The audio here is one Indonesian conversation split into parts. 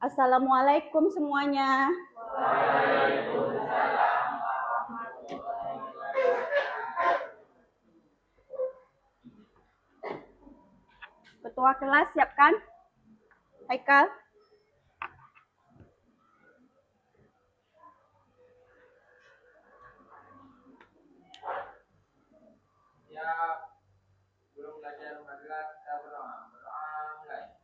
Assalamualaikum semuanya. Ketua kelas siapkan. Haikal. Ya, belum belajar 14, kita berdoa. Berdoa mulai.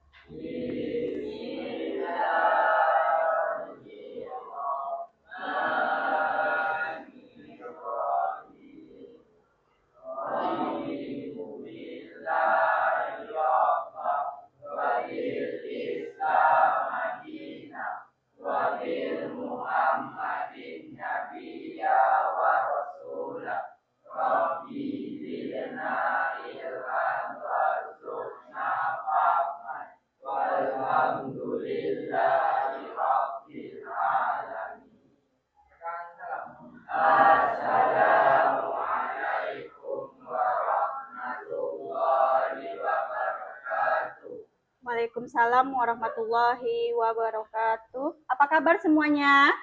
Waalaikumsalam warahmatullahi wabarakatuh. Apa kabar semuanya?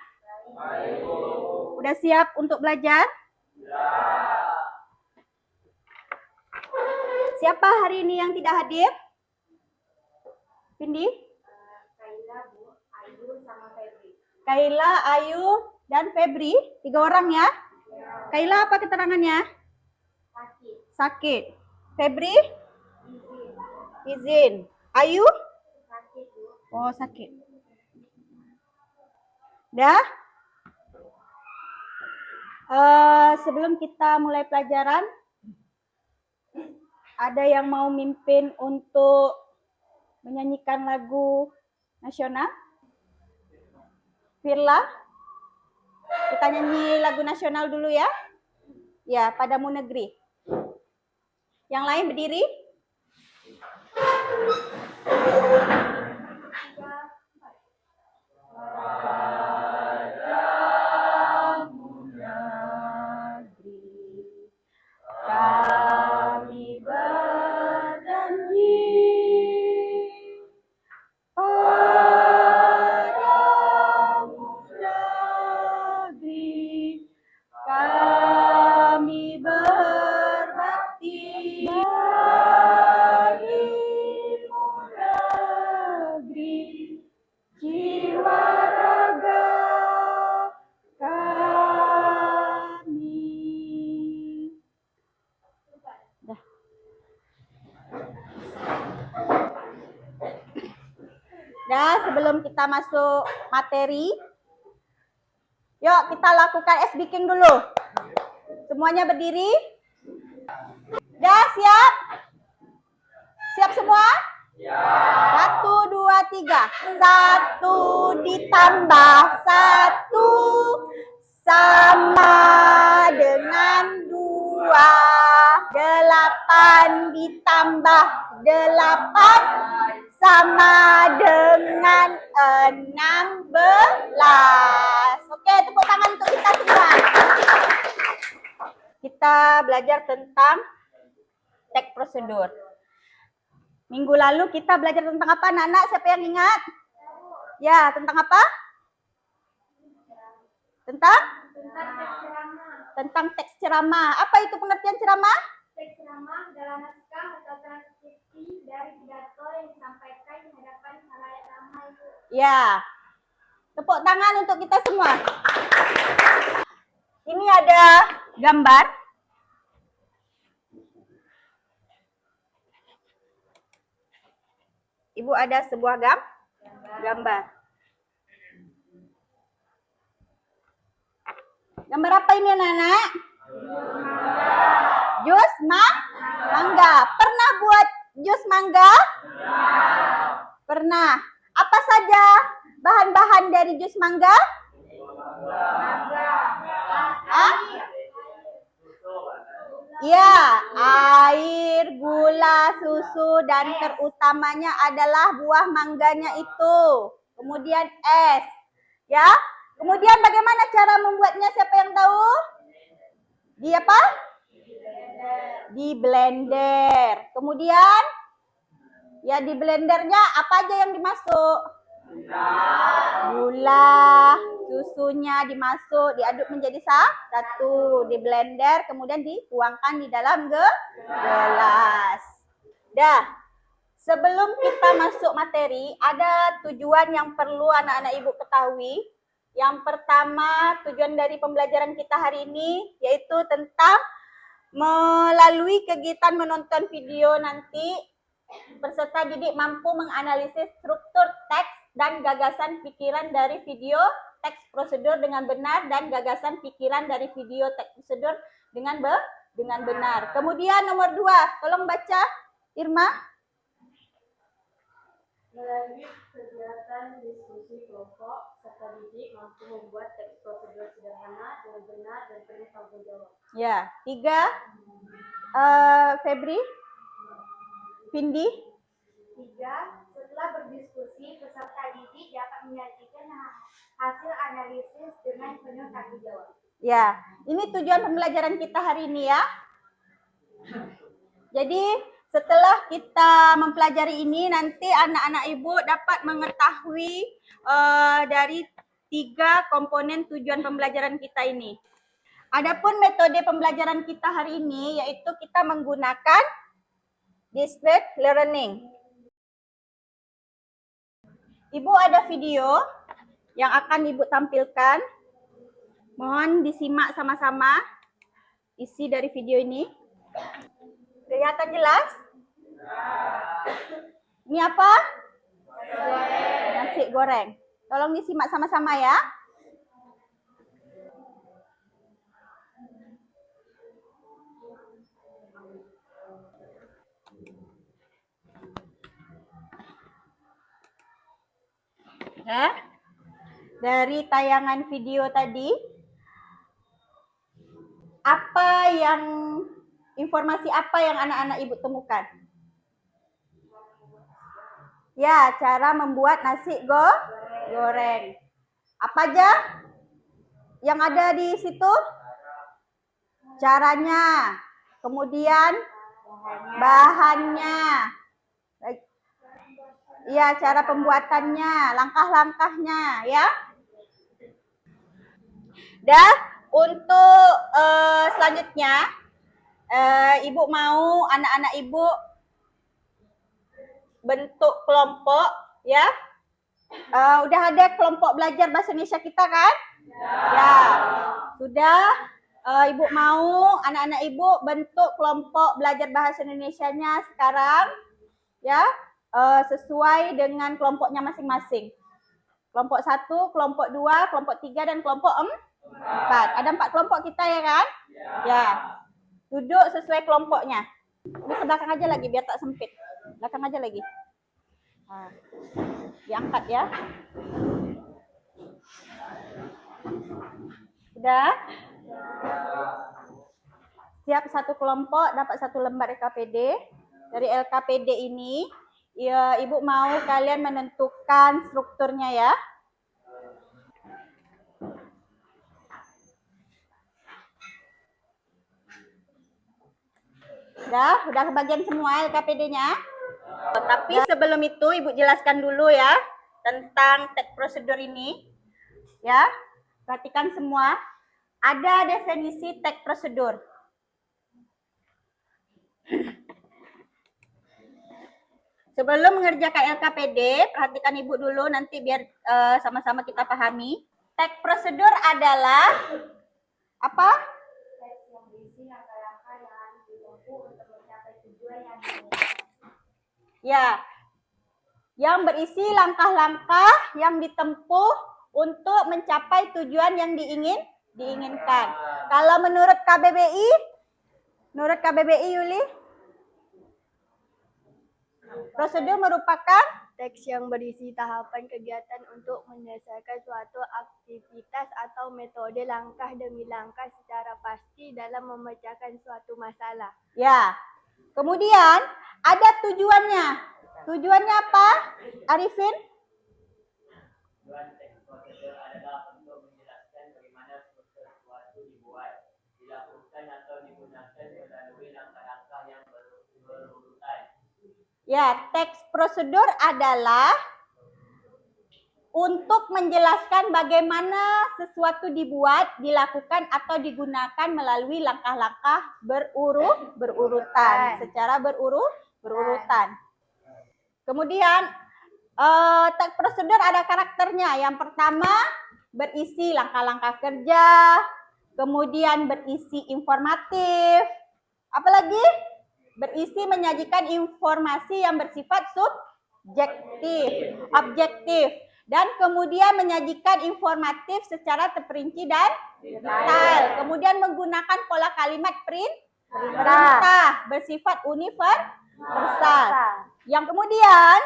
Udah siap untuk belajar? Siapa hari ini yang tidak hadir? Pindi? Kaila, Bu, Ayu, sama Febri. Kaila, Ayu, dan Febri. 3 orang ya? Kaila apa keterangannya? Sakit. Sakit. Febri? Izin. Ayu? Sakit, Bu. Oh, sakit. Dah? Sebelum kita mulai pelajaran, ada yang mau mimpin untuk menyanyikan lagu nasional? Firla? Kita nyanyi lagu nasional dulu ya? Ya, Padamu Negeri. Yang lain berdiri? Kami berjanji padamu negeri, kami berbakti bagimu negeri, jiwa raga kami. Dah, sebelum kita masuk materi, yuk kita lakukan speaking dulu. Semuanya berdiri. Dah, siap? Siap semua? Ya. 1, 2, 3. 1 ditambah 1 sama dengan 2. 8 ditambah 8 sama dengan 16. Oke, tepuk tangan untuk kita semua. Kita belajar tentang teks prosedur. Minggu lalu kita belajar tentang apa, anak-anak? Siapa yang ingat? Ya, tentang apa? Tentang teks ceramah. Apa itu pengertian ceramah? Teks ceramah adalah naskah atau transkripsi dari pidato yang disampaikan di hadapan khalayak ramai. Ya. Tepuk tangan untuk kita semua. Ini ada gambar. Ibu ada sebuah gambar. Gambar apa ini, anak-anak? Jus mangga. Pernah buat jus mangga? Pernah. Apa saja bahan-bahan dari jus mangga? Ya, air, gula, susu, dan terutamanya adalah buah mangganya itu. Kemudian es. Ya. Kemudian bagaimana cara membuatnya? Siapa yang tahu? Di apa? Di blender. Kemudian ya di blendernya apa aja yang dimasuk? Gula, susunya dimasuk, diaduk menjadi satu, di blender, kemudian dituangkan di dalam gelas. Dah, sebelum kita masuk materi, ada tujuan yang perlu anak-anak ibu ketahui. Yang pertama, tujuan dari pembelajaran kita hari ini yaitu tentang melalui kegiatan menonton video nanti, peserta didik mampu menganalisis struktur teks dan gagasan pikiran dari video teks prosedur dengan benar dan gagasan pikiran dari video teks prosedur dengan benar. Kemudian nomor 2, tolong baca Irma. Melalui kegiatan diskusi kelompok, peserta didik mampu membuat teks prosedur sederhana dengan benar dan penuh tanggung jawab. Ya, 3, Febri, Vindi. 3. Setelah berdiskusi, peserta didik dapat menyajikan hasil analisis dengan penuh tanggung jawab. Ya, ini tujuan pembelajaran kita hari ini ya. Jadi setelah kita mempelajari ini, nanti anak-anak ibu dapat mengetahui dari 3 komponen tujuan pembelajaran kita ini. Adapun metode pembelajaran kita hari ini yaitu kita menggunakan display learning. Ibu ada video yang akan ibu tampilkan. Mohon disimak sama-sama isi dari video ini. Kelihatan jelas? Ini apa? Nasi goreng. Tolong disimak sama-sama ya. Ya. Dari tayangan video tadi, informasi apa yang anak-anak ibu temukan? Ya, cara membuat nasi goreng. Apa aja yang ada di situ? Caranya, kemudian bahannya, ya, cara pembuatannya, langkah-langkahnya, ya. Dan untuk selanjutnya, ibu mau anak-anak ibu bentuk kelompok, ya. Udah ada kelompok belajar bahasa Indonesia kita kan? Ya. Sudah. Ibu mau anak-anak ibu bentuk kelompok belajar bahasa Indonesianya sekarang, ya, sesuai dengan kelompoknya masing-masing. Kelompok 1, kelompok 2, kelompok 3, dan kelompok 4. Ada 4 kelompok kita ya kan? Ya. Duduk sesuai kelompoknya. Ini ke belakang aja lagi biar tak sempit. Belakang aja lagi. Diangkat ya. Sudah? Setiap satu kelompok dapat 1 lembar LKPD. Dari LKPD ini, ya, ibu mau kalian menentukan strukturnya ya. Udah kebagian semua LKPD-nya. Tapi sebelum itu ibu jelaskan dulu ya tentang teks prosedur ini. Ya, perhatikan semua. Ada definisi teks prosedur. Sebelum mengerjakan LKPD, perhatikan ibu dulu nanti biar sama-sama kita pahami. Teks prosedur adalah apa? Teks yang berisi langkah-langkah yang harus ditempuh untuk mencapai tujuan yang diinginkan. Ya, yang berisi langkah-langkah yang ditempuh untuk mencapai tujuan yang diinginkan. Kalau menurut KBBI Yuli, prosedur merupakan Teks yang berisi tahapan kegiatan untuk menyelesaikan suatu aktivitas atau metode langkah demi langkah secara pasti dalam memecahkan suatu masalah. Ya. Kemudian ada tujuannya. Tujuannya apa, Arifin? Tujuan teks prosedur adalah untuk menjelaskan bagaimana sesuatu dibuat, dilakukan atau digunakan melalui langkah-langkah yang berurutan. Ya, teks prosedur adalah untuk menjelaskan bagaimana sesuatu dibuat, dilakukan, atau digunakan melalui langkah-langkah berurutan, secara berurutan. Kemudian, teks prosedur ada karakternya. Yang pertama, berisi langkah-langkah kerja, kemudian berisi informatif, apalagi berisi menyajikan informasi yang bersifat subjektif, objektif, dan kemudian menyajikan informatif secara terperinci dan detail. Kemudian menggunakan pola kalimat perintah bersifat universal. Yang kemudian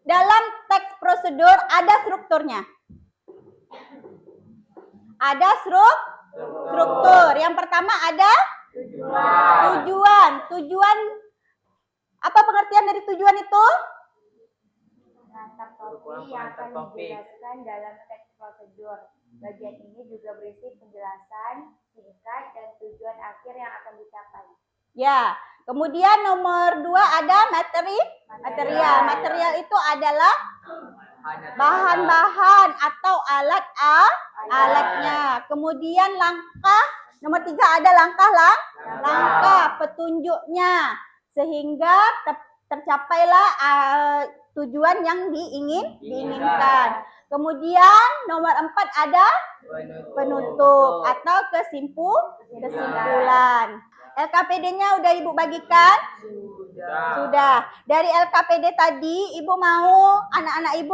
dalam teks prosedur ada strukturnya. Ada struktur. Yang pertama ada tujuan. Apa pengertian dari tujuan itu? Menatap topik yang akan dijelaskan dalam teks prosedur. Bagian ini juga berisi penjelasan singkat dan tujuan akhir yang akan dicapai. Ya, kemudian nomor 2 ada material. Material itu adalah bahan-bahan atau alatnya. Kemudian langkah, nomor 3 ada langkah petunjuknya sehingga tercapailah tujuan yang diinginkan. Kemudian nomor 4 ada penutup atau kesimpulan. LKPD-nya udah Ibu bagikan? Sudah. Dari LKPD tadi Ibu mau anak-anak Ibu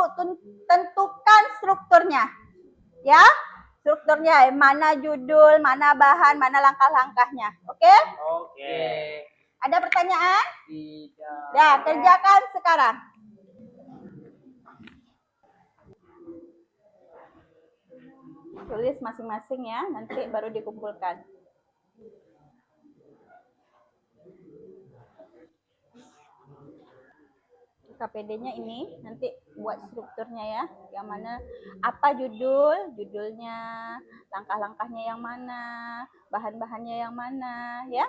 tentukan strukturnya. Ya, strukturnya mana judul, mana bahan, mana langkah-langkahnya. Oke? Oke. Ada pertanyaan? Tidak. Ya, kerjakan sekarang. Tulis masing-masing ya, nanti baru dikumpulkan. KPD-nya ini nanti buat strukturnya ya, yang mana apa judulnya, langkah-langkahnya yang mana, bahan-bahannya yang mana ya.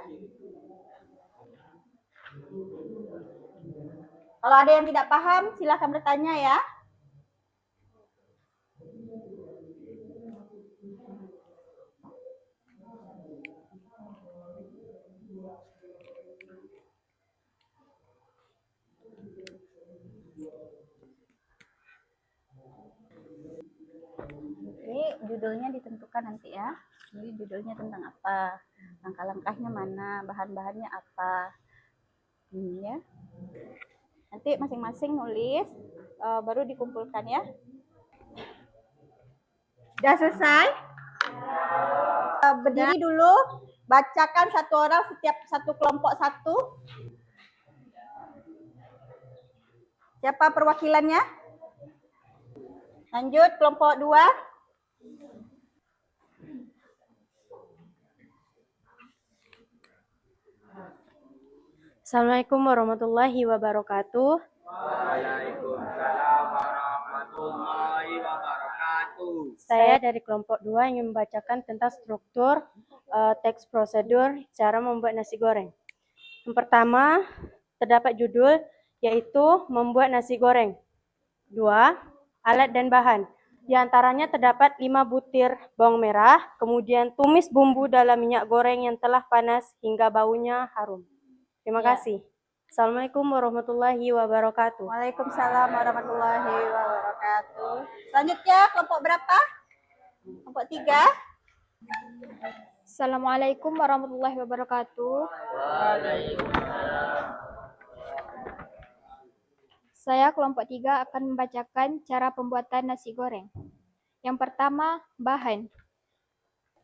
Kalau ada yang tidak paham silakan bertanya ya. Ini judulnya ditentukan nanti ya. Ini judulnya tentang apa, langkah-langkahnya mana, bahan-bahannya apa. Ini ya. Nanti masing-masing nulis, baru dikumpulkan ya. Sudah selesai? Berdiri dulu, bacakan satu orang setiap satu kelompok satu. Siapa perwakilannya? Lanjut, kelompok 2. Assalamualaikum warahmatullahi wabarakatuh. Waalaikumsalam warahmatullahi wabarakatuh. Saya dari kelompok 2 ingin membacakan tentang struktur teks prosedur cara membuat nasi goreng. Yang pertama, terdapat judul yaitu membuat nasi goreng. 2, alat dan bahan. Di antaranya terdapat 5 butir bawang merah, kemudian tumis bumbu dalam minyak goreng yang telah panas hingga baunya harum. Terima kasih. Assalamualaikum warahmatullahi wabarakatuh. Waalaikumsalam warahmatullahi wabarakatuh. Selanjutnya kelompok berapa? Kelompok 3. Assalamualaikum warahmatullahi wabarakatuh. Saya kelompok 3 akan membacakan cara pembuatan nasi goreng. Yang pertama, bahan.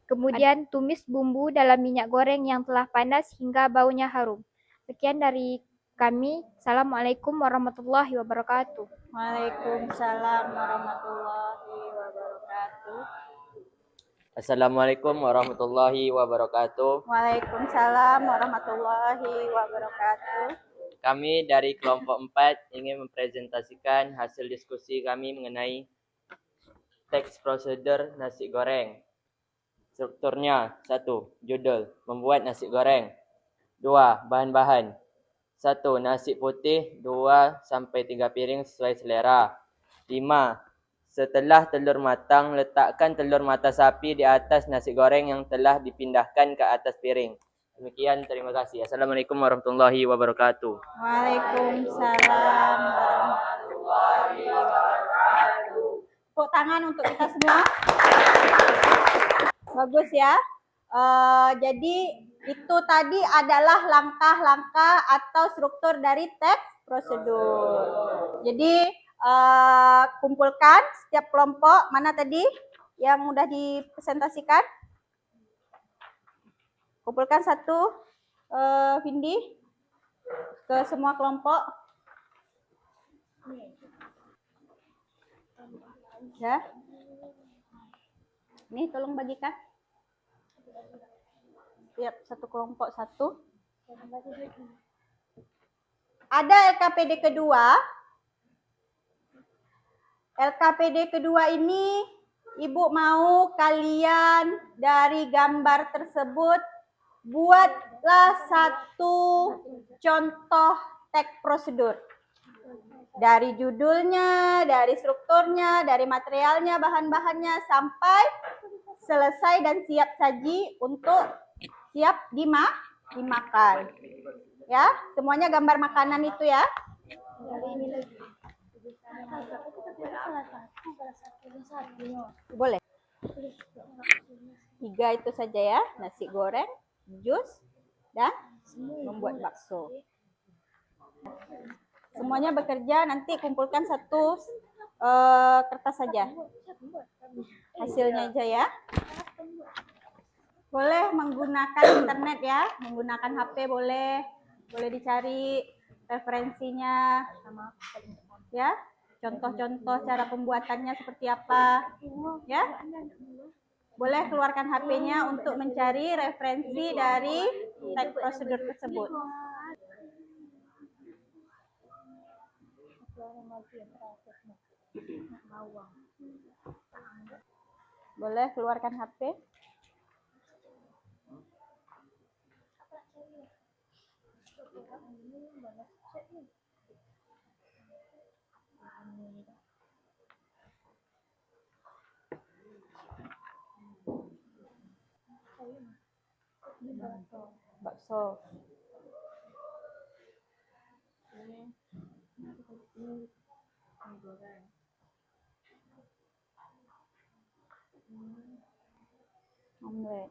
Kemudian tumis bumbu dalam minyak goreng yang telah panas hingga baunya harum. Sekian dari kami. Assalamualaikum warahmatullahi wabarakatuh. Waalaikumsalam warahmatullahi wabarakatuh. Assalamualaikum warahmatullahi wabarakatuh. Waalaikumsalam warahmatullahi wabarakatuh. Kami dari kelompok 4 ingin mempresentasikan hasil diskusi kami mengenai teks prosedur nasi goreng. Strukturnya: 1. Judul, membuat nasi goreng. 2. Bahan-bahan. 1. Nasi putih 2-3 piring sesuai selera. 5. Setelah telur matang, letakkan telur mata sapi di atas nasi goreng yang telah dipindahkan ke atas piring. Demikian, terima kasih. Assalamualaikum warahmatullahi wabarakatuh. Waalaikumsalam warahmatullahi wabarakatuh. Tepuk tangan untuk kita semua. Bagus ya. Jadi itu tadi adalah langkah-langkah atau struktur dari teks prosedur. Jadi kumpulkan setiap kelompok. Mana tadi yang udah dipresentasikan? Kumpulkan satu, Vindi, ke semua kelompok. Ya. Ini tolong bagikan. Lihat satu kelompok satu. Ada LKPD kedua. LKPD kedua ini Ibu mau kalian dari gambar tersebut buatlah satu contoh teks prosedur. Dari judulnya, dari strukturnya, dari materialnya, bahan-bahannya sampai selesai dan siap saji untuk siap dimakan. Ya, semuanya gambar makanan itu ya. Boleh. 3 itu saja ya, nasi goreng, jus, dan membuat bakso. Semuanya bekerja, nanti kumpulkan satu kertas saja. Hasilnya aja ya. Boleh menggunakan internet ya, menggunakan HP boleh dicari referensinya, ya. Contoh-contoh cara pembuatannya seperti apa, ya. Boleh keluarkan HP-nya untuk mencari referensi dari teks prosedur tersebut. Boleh keluarkan HP. Bakso. Omelet.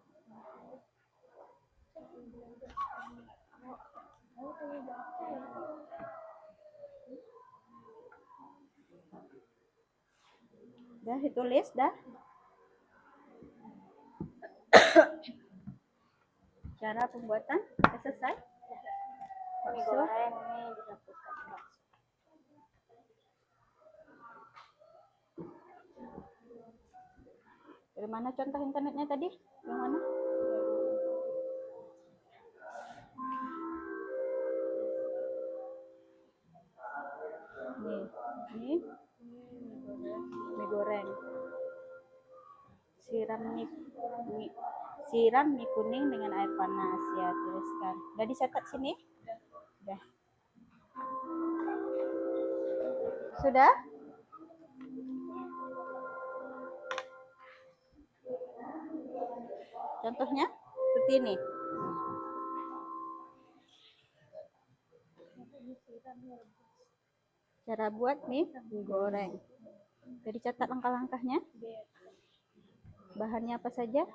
Dah ditulis dah. Cara pembuatan sudah selesai. Bakso. Dari mana contoh internetnya tadi? Yang mana? Nih. Mie goreng. Siram mie kuning dengan air panas ya, tuliskan. Udah dicatat sini? Udah. Sudah? Contohnya seperti ini. Cara buat mie goreng. Jadi catat langkah-langkahnya. Bahannya apa saja?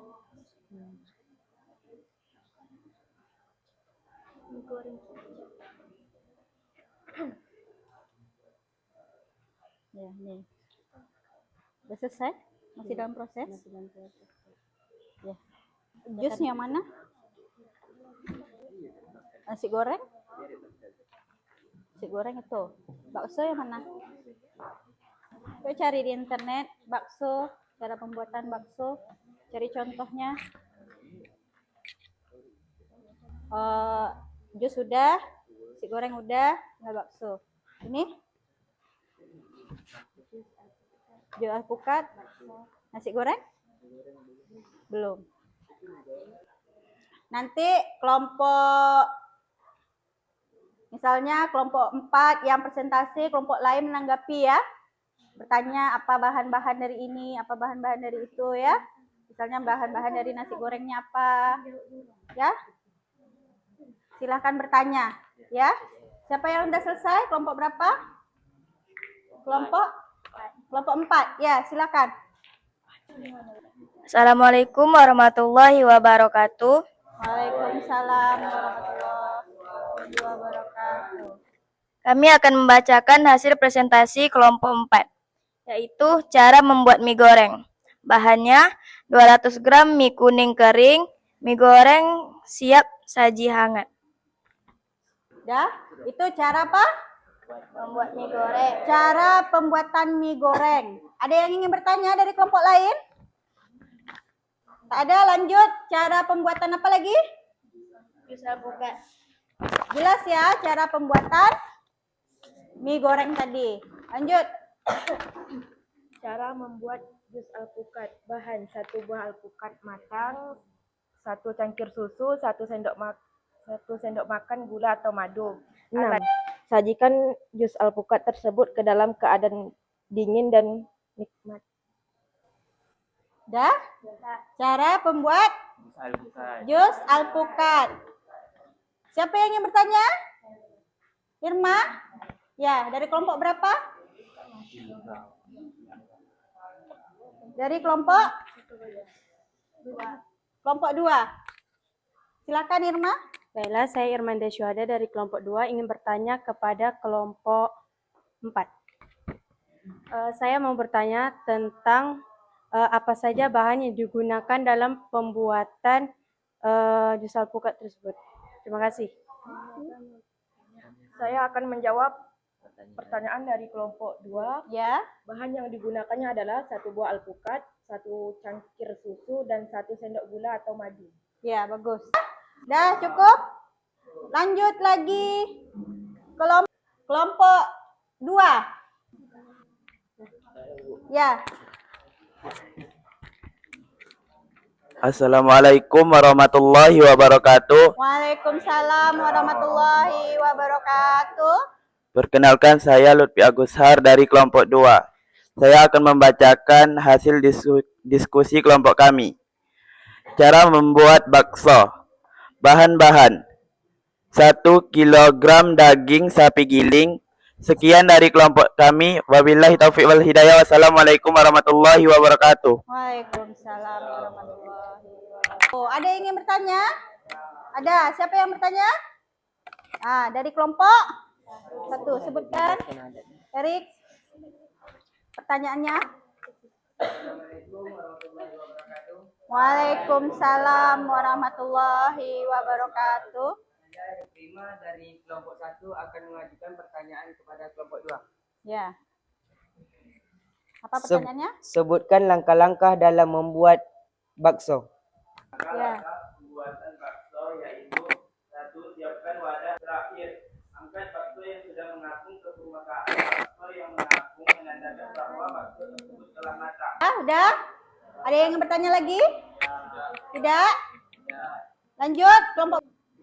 Mie goreng. Ya, nih. Udah selesai? Masih dalam proses? Ya. Jusnya mana? Nasi goreng? Nasi goreng itu. Bakso yang mana? Coba cari di internet bakso, cara pembuatan bakso, cari contohnya. Jus sudah, nasi goreng udah, nggak bakso. Ini jus alpukat, nasi goreng belum. Nanti kelompok, misalnya kelompok 4 yang presentasi, kelompok lain menanggapi ya. bertanya apa bahan-bahan dari ini, apa bahan-bahan dari itu ya. Misalnya bahan-bahan dari nasi gorengnya apa, ya. Silahkan bertanya, ya. Siapa yang udah selesai? Kelompok berapa? Kelompok 4. Ya, silakan. Assalamualaikum warahmatullahi wabarakatuh. Waalaikumsalam warahmatullahi wabarakatuh. Kami akan membacakan hasil presentasi kelompok 4, yaitu cara membuat mie goreng. Bahannya 200 gram mie kuning kering, mie goreng siap saji hangat. Dah, itu cara apa? Membuat mie goreng. Cara pembuatan mie goreng. Ada yang ingin bertanya dari kelompok lain? Tak ada, lanjut. Cara pembuatan apa lagi? Jus alpukat. Jelas ya cara pembuatan mie goreng tadi. Lanjut. Cara membuat jus alpukat. Bahan 1 buah alpukat matang, 1 cangkir susu, 1 sendok makan gula atau madu. 6. Sajikan jus alpukat tersebut ke dalam keadaan dingin dan nikmat. Dah? Cara pembuat jus alpukat. Siapa yang ingin bertanya? Irma? Ya, dari kelompok berapa? Dari kelompok 2. Silakan Irma. Baiklah, saya Irmanda Syuhada dari kelompok 2 ingin bertanya kepada kelompok 4. Saya mau bertanya tentang apa saja bahan yang digunakan dalam pembuatan jus alpukat tersebut. Terima kasih. Saya akan menjawab pertanyaan dari kelompok 2. Ya. Bahan yang digunakannya adalah 1 buah alpukat, 1 cangkir susu, dan 1 sendok gula atau madu. Ya, bagus. Dah cukup? Lanjut lagi. Kelompok 2. Ya. Assalamualaikum warahmatullahi wabarakatuh. Waalaikumsalam warahmatullahi wabarakatuh. Perkenalkan, saya Lutfi Agushar dari kelompok 2. Saya akan membacakan hasil diskusi kelompok kami. Cara membuat bakso. Bahan-bahan: 1 kilogram daging sapi giling. Sekian dari kelompok kami. Wabillahi taufiq wal hidayah. Wassalamualaikum warahmatullahi wabarakatuh. Waalaikumsalam warahmatullahi wabarakatuh. Oh, ada yang ingin bertanya? Ada. Siapa yang bertanya? Dari kelompok 1, sebutkan. Erik, pertanyaannya. Waalaikumsalam warahmatullahi wabarakatuh. Saya Prima dari kelompok 1 akan mengajukan pertanyaan kepada kelompok 2. Ya. Apa pertanyaannya? Sebutkan langkah-langkah dalam membuat bakso. Ya. Pembuatan bakso yaitu 1. Siapkan wadah terakhir. Angkat bakso yang sudah mengapung ke permukaan. Bakso yang mengapung menandakan bahwa bakso tersebut telah matang. Udah? Ada yang ingin bertanya lagi? Tidak? Lanjut.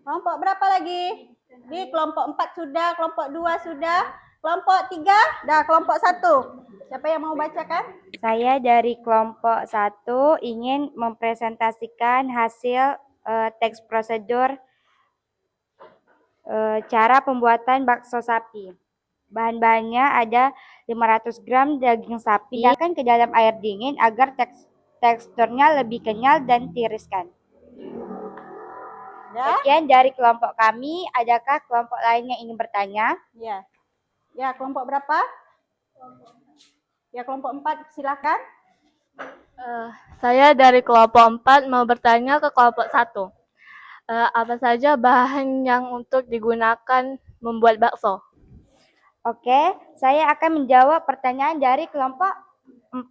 Kelompok berapa lagi? Di kelompok 4 sudah, kelompok 2 sudah, kelompok 3, kelompok 1. Siapa yang mau bacakan? Saya dari kelompok 1 ingin mempresentasikan hasil teks prosedur cara pembuatan bakso sapi. Bahan-bahannya ada 500 gram daging sapi. Pindahkan ke dalam air dingin agar teksturnya lebih kenyal dan tiriskan. Sekian dari kelompok kami. Adakah kelompok lain yang ingin bertanya? Ya. Ya, kelompok berapa? Ya, kelompok 4, silakan. Saya dari kelompok 4 mau bertanya ke kelompok 1. Apa saja bahan yang untuk digunakan membuat bakso? Oke, saya akan menjawab pertanyaan dari kelompok 4.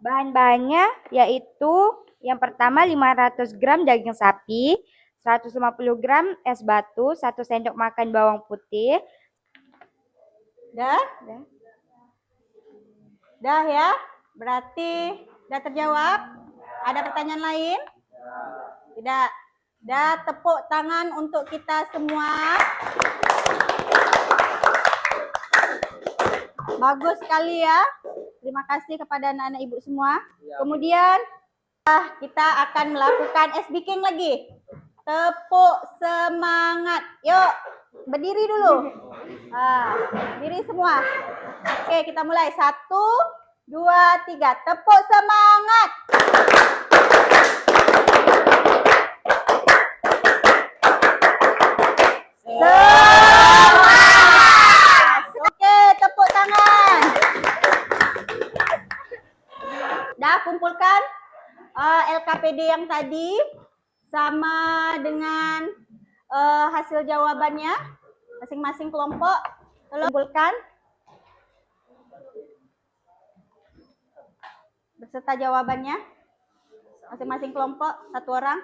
Bahan-bahannya yaitu yang pertama 500 gram daging sapi, 150 gram es batu, 1 sendok makan bawang putih. Dah ya? Berarti sudah terjawab? Ada pertanyaan lain? Tidak. Dah, tepuk tangan untuk kita semua. Bagus sekali ya. Terima kasih kepada anak-anak ibu semua. Kemudian kita akan melakukan speaking lagi. Tepuk semangat. Yuk, berdiri dulu. Berdiri semua. Oke, kita mulai. 1, 2, 3. Tepuk semangat. Oke, tepuk tangan. Dah kumpulkan LKPD yang tadi sama dengan hasil jawabannya masing-masing kelompok. Tolong kumpulkan beserta jawabannya masing-masing kelompok, 1 orang.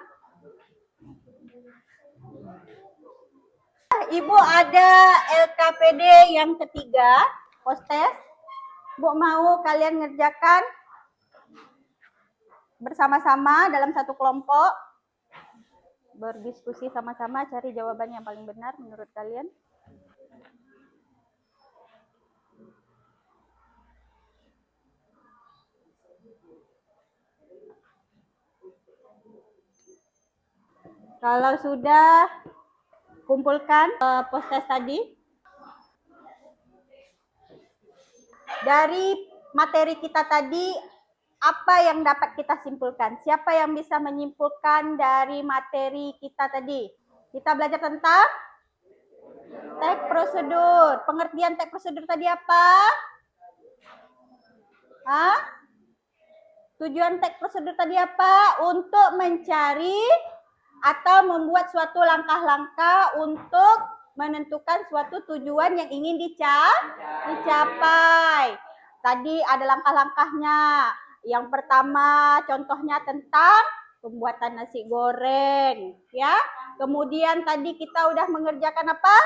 Ibu ada LKPD yang ketiga, post test. Bu mau kalian ngerjakan bersama-sama dalam satu kelompok, berdiskusi sama-sama cari jawaban yang paling benar menurut kalian. Kalau sudah, kumpulkan post test tadi. Dari materi kita tadi, apa yang dapat kita simpulkan? Siapa yang bisa menyimpulkan dari materi kita tadi? Kita belajar tentang teks prosedur. Pengertian teks prosedur tadi apa? Tujuan teks prosedur tadi apa? Untuk mencari atau membuat suatu langkah-langkah untuk menentukan suatu tujuan yang ingin dicapai. Tadi ada langkah-langkahnya. Yang pertama contohnya tentang pembuatan nasi goreng, ya. Kemudian tadi kita udah mengerjakan apa?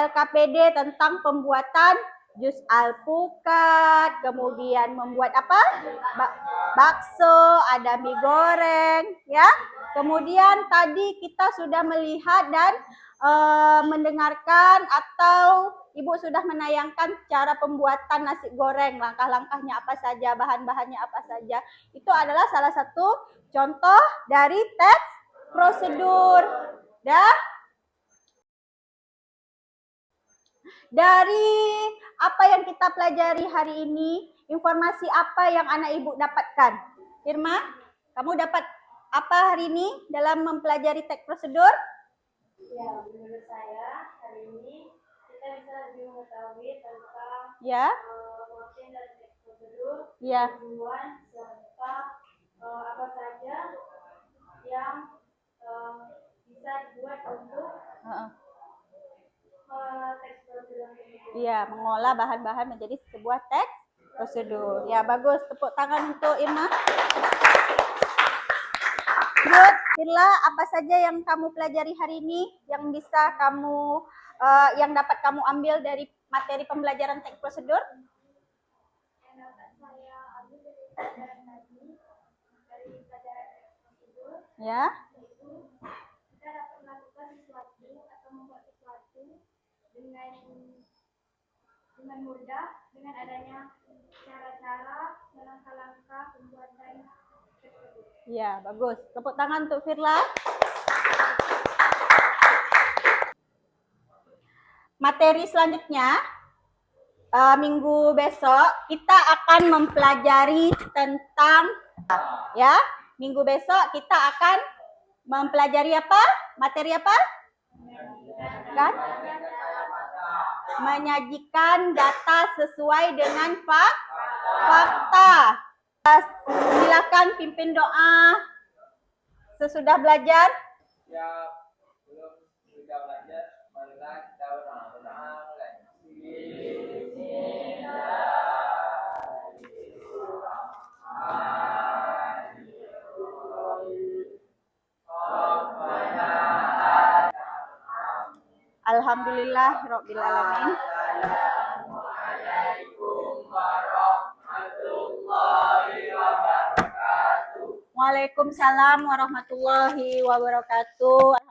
LKPD tentang pembuatan jus alpukat, kemudian membuat apa? Bakso, ada mie goreng, ya. Kemudian tadi kita sudah melihat dan mendengarkan atau Ibu sudah menayangkan cara pembuatan nasi goreng, langkah-langkahnya apa saja, bahan-bahannya apa saja. Itu adalah salah satu contoh dari teks prosedur. Dari apa yang kita pelajari hari ini, informasi apa yang anak ibu dapatkan? Irma, kamu dapat apa hari ini dalam mempelajari teks prosedur? Ya, menurut saya hari ini kita bisa lebih mengetahui tentang pengertian dari teks prosedur, tujuan serta apa saja yang bisa dibuat untuk teks prosedur. Iya, mengolah bahan-bahan menjadi sebuah teks prosedur. Ya, bagus. Tepuk tangan untuk Irma. Good. Firla, apa saja yang kamu pelajari hari ini yang bisa kamu yang dapat kamu ambil dari materi pembelajaran teks prosedur? Yang dapat saya ambil dari pelajaran tadi, dari pelajaran teks prosedur, Ya. yaitu kita dapat melakukan sesuatu atau membuat sesuatu dengan mudah dengan adanya cara-cara dan langkah-langkah pembuatan tersebut. Ya, bagus. Tepuk tangan untuk Firla. Materi selanjutnya, minggu besok kita akan mempelajari tentang, ya, minggu besok kita akan mempelajari apa? Materi apa? Kan? Menyajikan data sesuai dengan fakta. Silakan pimpin doa sesudah belajar. Ya, belum sudah belajar, marilah kita berdoa mulai. Alhamdulillah Rabbil Alamin. Waalaikumsalam warahmatullahi wabarakatuh.